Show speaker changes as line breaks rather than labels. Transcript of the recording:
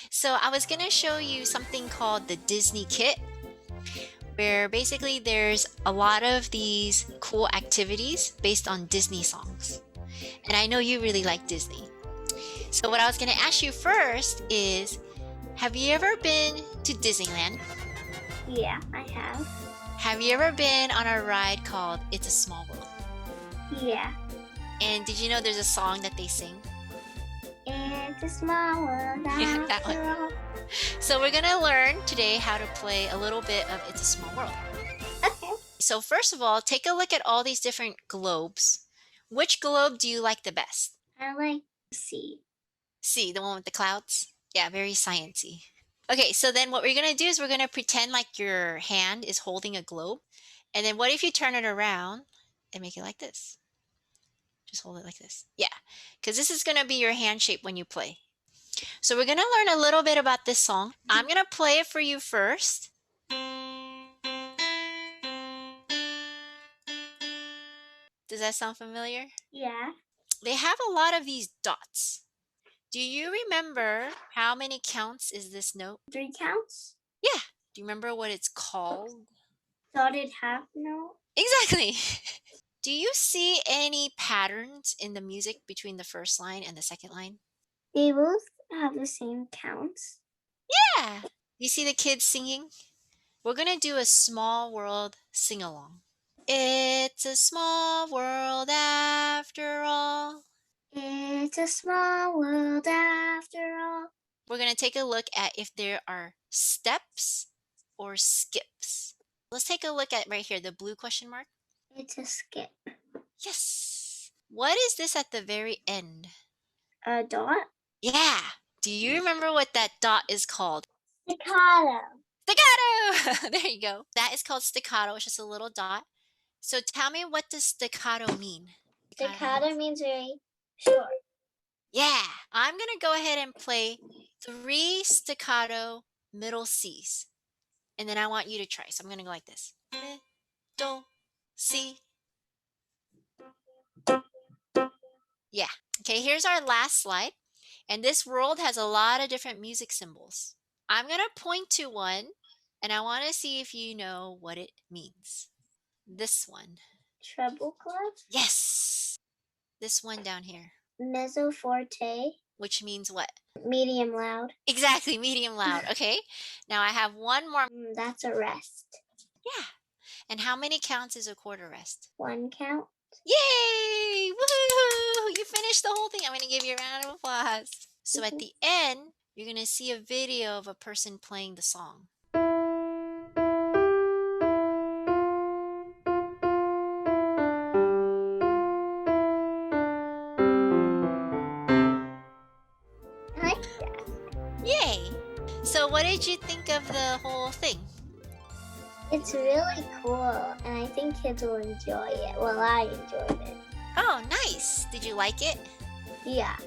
So I was going to show you something called the Disney Kit, where basically there's a lot of these cool activities based on Disney songs. And I know you really like Disney. So what I was going to ask you first is, have you ever been to Disneyland?
Yeah, I have.
Have you ever been on a ride called It's a Small World?
Yeah.
And did you know there's a song that they sing?
It's a small world
Yeah, that
after
one.
all.
So we're going to learn today how to play a little bit of It's a Small World.
Okay.
So first of all, take a look at all these different globes. Which globe do you like the best?
I like to see.
See, the one with the clouds? Yeah, very sciencey. Okay, so then what we're going to do is we're going to pretend like your hand is holding a globe. And then what if you turn it around and make it like this? Just hold it like this. Yeah, because this is going to be your hand shape when you play. So we're going to learn a little bit about this song. I'm going to play it for you first. Does that sound familiar?
Yeah.
They have a lot of these dots. Do you remember how many counts is this note?
3 counts.
Yeah. Do you remember what it's called?
Dotted half note.
Exactly. Do you see any patterns in the music between the first line and the second line?
They both have the same counts.
Yeah. You see the kids singing? We're going to do a small world sing along. It's a small world after all.
It's a small world after all.
We're going to take a look at if there are steps or skips. Let's take a look at right here, the blue question mark.
It's a skip.
Yes. What is this at the very end?
A dot.
Yeah. Do you remember what that dot is called?
Staccato.
Staccato! There you go. That is called staccato. It's just a little dot. So tell me, what does staccato mean?
Staccato means very short.
Yeah. I'm going to go ahead and play 3 staccato middle C's. And then I want you to try. So I'm going to go like this. Mi, do, si. Yeah. Okay, here's our last slide. And this world has a lot of different music symbols. I'm going to point to one, and I want to see if you know what it means. This one.
Treble clef.
Yes. This one down here.
Mezzo forte.
Which means what?
Medium loud.
Exactly, medium loud. Okay. Now I have one more.
That's a rest.
Yeah. And how many counts is a quarter rest?
1 count.
Yay! Woohoo! You finished the whole thing. I'm going to give you a round of applause. So at the end, you're going to see a video of a person playing the song.
I like that.
Yay! So what did you think of the whole thing?
It's really cool, and I think kids will enjoy it. Well, I enjoyed it.
Oh, nice. Did you like it?
Yeah.